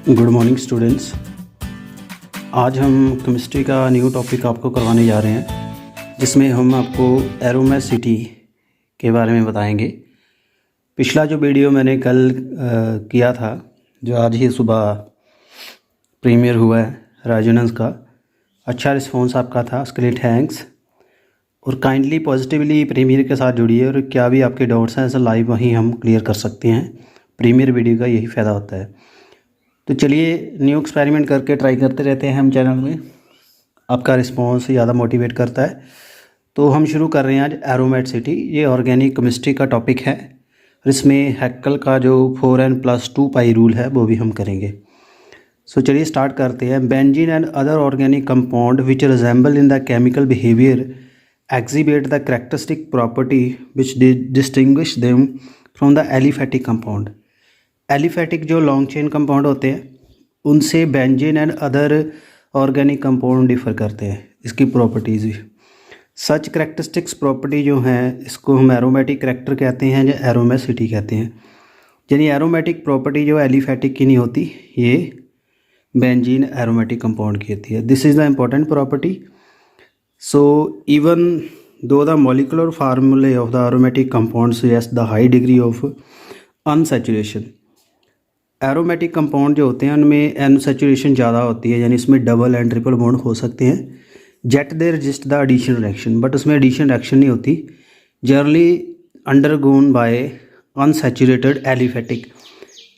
Good morning students. आज हम chemistry का न्यू टॉपिक आपको करवाने जा रहे हैं, जिसमें हम आपको एरोमेसिटी के बारे में बताएंगे। पिछला जो वीडियो मैंने कल किया था, जो आज ही सुबह प्रीमियर हुआ है रेजोनेंस का, अच्छा रिस्पॉन्स आपका था, उसके लिए थैंक्स। और काइंडली पॉजिटिवली प्रीमियर के साथ जुड़िए, और क्या भी आपके डाउट्स हैं ऐसा लाइव वहीं हम क्लियर कर सकते हैं। प्रीमियर वीडियो का यही फ़ायदा होता है। तो चलिए न्यू एक्सपेरिमेंट करके ट्राई करते रहते हैं हम चैनल में, आपका रिस्पांस ज़्यादा मोटिवेट करता है। तो हम शुरू कर रहे हैं आज एरोमेटिसिटी। ये ऑर्गेनिक केमिस्ट्री का टॉपिक है, इसमें हैक्कल का जो 4n+2 पाई रूल है वो भी हम करेंगे। सो चलिए स्टार्ट करते हैं। Benzene and other organic compound which resemble in the chemical behaviour exhibit the characteristic property which distinguish them from the aliphatic compound। Aliphatic जो लॉन्ग चेन कंपाउंड होते हैं उनसे benzene and other organic compound differ करते हैं, इसकी properties भी। सच characteristics property जो हैं इसको हम एरोमेटिक करैक्टर कहते हैं या एरोमेसिटी कहते हैं। यानी एरोमेटिक प्रॉपर्टी जो एलिफेटिक की नहीं होती, ये बेंजीन एरोमेटिक कंपाउंड की होती है। This is the important property. So even though the molecular formulae of the aromatic compound suggest the high degree of unsaturation, aromatic compound जो होते हैं उनमें अनसैचुरेशन ज़्यादा होती है, यानी इसमें डबल एंड ट्रिपल बॉन्ड हो सकते हैं। Yet they resist the addition reaction, but उसमें एडिशन रिएक्शन नहीं होती। Generally undergone by unsaturated aliphatic.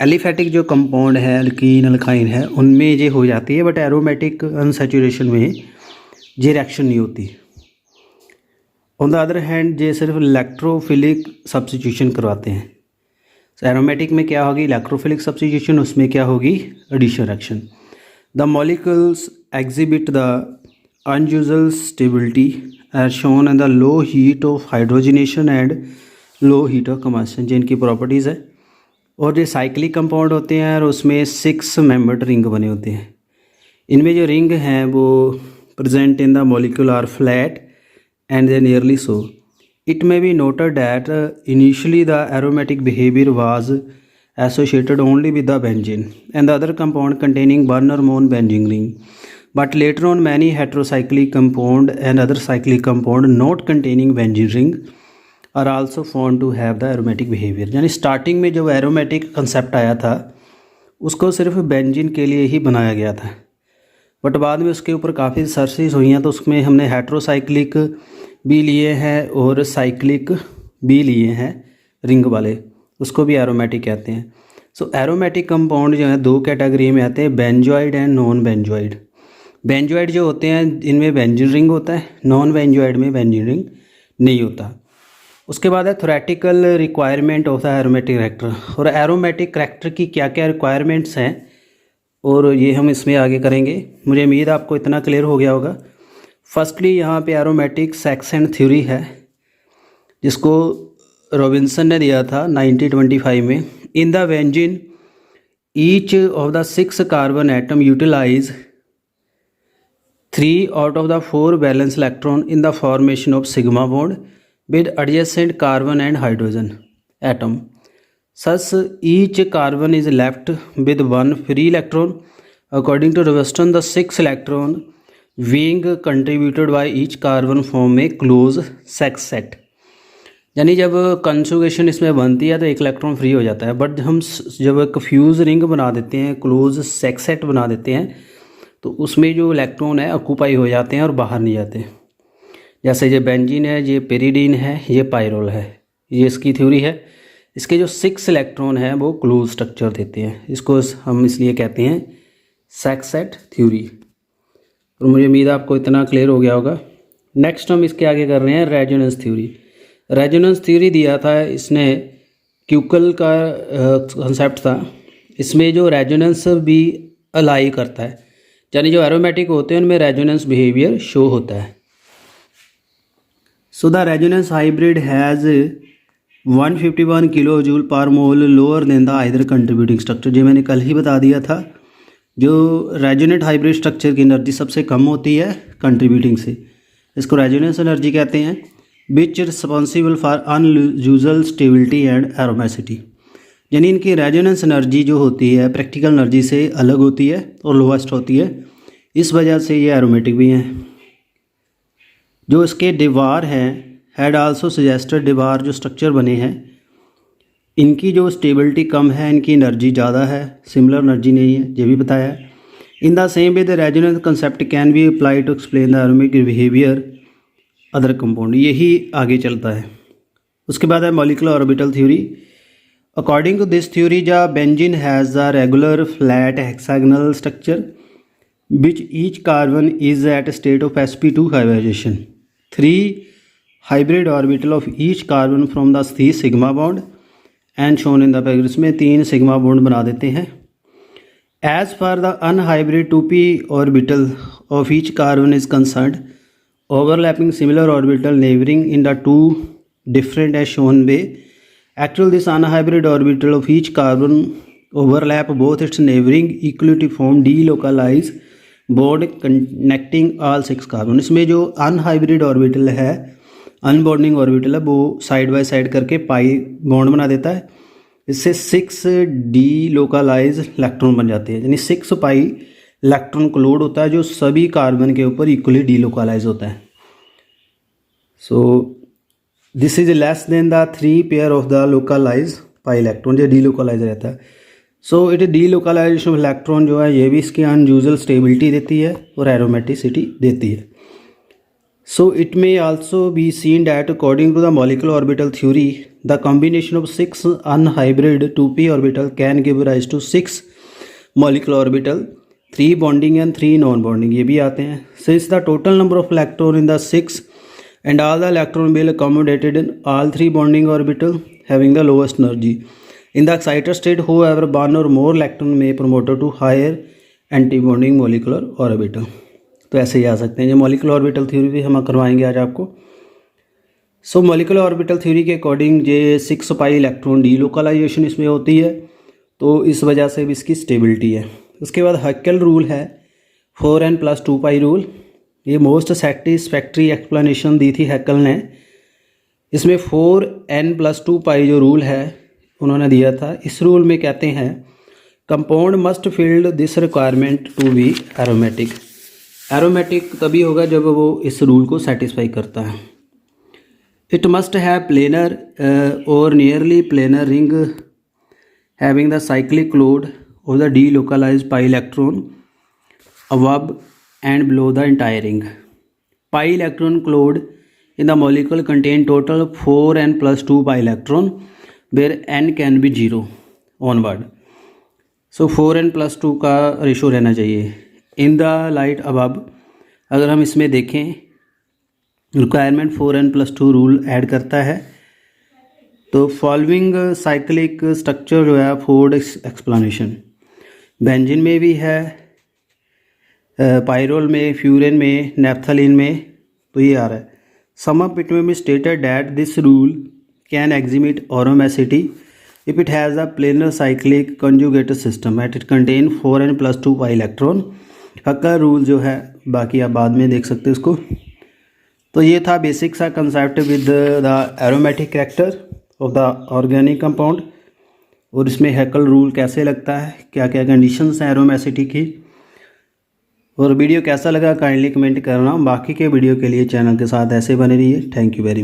Aliphatic जो कंपाउंड है, अल्कीन अल्काइन है, उनमें ये हो जाती है, बट एरोमेटिक अनसैचुरेशन में ये रिएक्शन नहीं होती। ऑन द अदर हैंड ये सिर्फ इलेक्ट्रोफिलिक सब्स्टिट्यूशन करवाते हैं। तो एरोमेटिक में क्या होगी? इलेक्ट्रोफिलिक सब्स्टिट्यूशन, उसमें क्या होगी? Addition reaction. The molecules exhibit the unusual stability as shown in the low heat of hydrogenation and low heat of combustion, जिनकी प्रॉपर्टीज़ है। और ये साइक्लिक कंपाउंड होते हैं और उसमें 6 मेंबर्ड रिंग बने होते हैं। इनमें जो रिंग हैं वो present in the molecule are flat and they nearly so. It may be noted that initially the aromatic behavior was associated only with the benzene and the other compound containing one or more benzene ring, but later on many heterocyclic compound and other cyclic compound not containing benzene ring are also found to have the aromatic behavior। यानी starting में जो aromatic concept आया था उसको सिर्फ benzene के लिए ही बनाया गया था, बट बाद में उसके ऊपर काफ़ी रिसर्चेस हुई हैं, तो उसमें हमने हेट्रोसाइक्लिक भी लिए हैं और साइक्लिक भी लिए हैं रिंग वाले, उसको भी एरोमेटिक कहते हैं। सो एरोमेटिक कंपाउंड जो है 2 कैटेगरी में आते हैं, benzenoid and non benzenoid. Benzenoid जो होते हैं इनमें बेंजीन रिंग होता है, नॉन बेंजोइड में बेंजीन रिंग नहीं होता। उसके बाद है theoretical requirement of the aromatic character. और एरोमेटिक करैक्टर की क्या क्या रिक्वायरमेंट्स हैं और ये हम इसमें आगे करेंगे। मुझे उम्मीद आपको इतना क्लियर हो गया होगा। फर्स्टली यहाँ पे एरोमेटिक सेक्शन थ्योरी है, जिसको रॉबिन्सन ने दिया था 1925 में। In the benzene each of the 6 carbon atom utilise 3 out of the 4 valence electron in the formation of sigma bond with adjacent carbon and hydrogen atom. Thus, each carbon is left with 1 free electron. According to Robertson, the 6 electron being contributed by each carbon form a close sex set। यानी जब conjugation इसमें बनती है तो 1 electron free हो जाता है, but हम जब एक फ्यूज रिंग बना देते हैं, क्लोज सेक्स सेट बना देते हैं, तो उसमें जो इलेक्ट्रॉन है ऑक्यूपाई हो जाते हैं और बाहर नहीं जाते। जैसे ये बेंजीन है, ये पेरिडीन है, ये पायरोल है, ये इसकी थ्योरी है। इसके जो 6 इलेक्ट्रॉन हैं वो क्लोज स्ट्रक्चर देते हैं, इसको हम इसलिए कहते हैं सेक्स सेट थ्योरी। और मुझे उम्मीद आपको इतना क्लियर हो गया होगा। नेक्स्ट हम इसके आगे कर रहे हैं रेजोनेंस थ्योरी। रेजोनेंस थ्योरी दिया था इसने, क्यूकल का कंसेप्ट था। इसमें जो रेजोनेंस भी अलाई करता है, यानी जो एरोमेटिक होते हैं उनमें रेजोनेंस बिहेवियर शो होता है। So the resonance hybrid has 151 kilo joule पर मोल lower than the either contributing structure. जो मैंने कल ही बता दिया था, जो रेजोनेंट हाइब्रिड स्ट्रक्चर की एनर्जी सबसे कम होती है कंट्रीब्यूटिंग से, इसको रेजोनेंस एनर्जी कहते हैं। Which responsible for unusual stability and aromaticity. यानी इनकी रेजोनेंस एनर्जी जो होती है प्रैक्टिकल एनर्जी से अलग होती है और लोएस्ट होती है, इस वजह से ये एरोमेटिक भी हैं। जो इसके दीवार हैं हैड आल्सो सजेस्टेड, दीवार जो स्ट्रक्चर बने हैं इनकी जो स्टेबिलिटी कम है, इनकी एनर्जी ज़्यादा है, सिमिलर एनर्जी नहीं है, ये भी बताया है। In the same way the resonance concept can be apply to explain the aromatic behaviour other compound, यही आगे चलता है। उसके बाद है molecular orbital theory. According to this theory the benzene has a regular flat hexagonal structure which each carbon is at a state of sp2 hybridization. 3 hybrid orbital of each carbon from the 3 sigma bond and shown in the figure, इसमें 3 sigma bond बना देते हैं। As far the unhybrid 2p orbital of each carbon is concerned, overlapping similar orbital neighboring in the two different as shown way. Actually this unhybrid orbital of each carbon overlap both its neighboring equally to form delocalize bond connecting all 6 carbon. इसमें जो unhybrid orbital है, अनबॉन्डिंग orbital है, वो side by side करके pi bond बना देता है। इससे 6 डी लोकलाइज इलेक्ट्रॉन बन जाते हैं, यानी 6 पाई इलेक्ट्रॉन को लोड होता है जो सभी कार्बन के ऊपर इक्वली डी लोकलाइज होता है। So this is less than the 3 pair of the localise pi electron, जो डी लोकलाइज रहता है। So it delocalisation of electron जो है ये भी इसकी अनयूजुअल स्टेबिलिटी देती है और एरोमेटिसिटी देती है। So it may also be seen that according to the molecular orbital theory the combination of 6 unhybrid 2p orbital can give rise to 6 molecular orbital, 3 bonding and 3 non bonding, ये भी आते हैं। Since the total number of electron in the 6 and all the electron will accommodated in all 3 bonding orbital having the lowest energy in the excited state, however, one or more electron may promoted to higher anti-bonding molecular orbital। तो ऐसे ही आ सकते हैं। ये molecular orbital theory भी हम करवाएंगे आज आपको। सो मॉलिक्यूलर ऑर्बिटल थ्योरी के अकॉर्डिंग ये 6 पाई इलेक्ट्रॉन डीलोकलाइजेशन इसमें होती है, तो इस वजह से भी इसकी स्टेबिलिटी है। उसके बाद हैकेल रूल है 4n+2 पाई रूल। ये मोस्ट सेटिस्फैक्ट्री एक्सप्लेनेशन दी थी हैकेल ने। इसमें 4n+2 पाई जो रूल है उन्होंने दिया था। इस रूल में कहते हैं compound must fulfil this requirement to be aromatic. Aromatic तभी होगा जब वो इस रूल को सेटिस्फाई करता है। इट मस्ट हैव प्लेनर और nearly planar ring having the cyclic load of the D localise pi electron above and below the entire ring. Pi electron load in the molecule contain total 4n+2 pi electron where n can be 0 onward। so 4n+2 का ratio रहना चाहिए। In the light above अगर हम इसमें देखें requirement 4n+2 rule add करता है, तो फॉलोइंग साइक्लिक स्ट्रक्चर जो है फोर्ड एक्सप्लेनेशन बेंजीन में भी है, पायरोल में, फ्यूरेन में, नेप्थलीन में, तो ये आ रहा है। सम ऑफ इट में stated that this rule can exhibit aromaticity if it has a planar cyclic conjugated system and it contain 4n+2 pi electron। Hakka rule जो है बाकी आप बाद में देख सकते हैं उसको। तो ये था बेसिक सा concept with the aromatic character of the organic compound, और इसमें हैकेल रूल कैसे लगता है, क्या क्या कंडीशंस हैं एरोमेसिटी की। और वीडियो कैसा लगा काइंडली कमेंट करना। बाकी के वीडियो के लिए चैनल के साथ ऐसे बने रहिए। Thank you very much.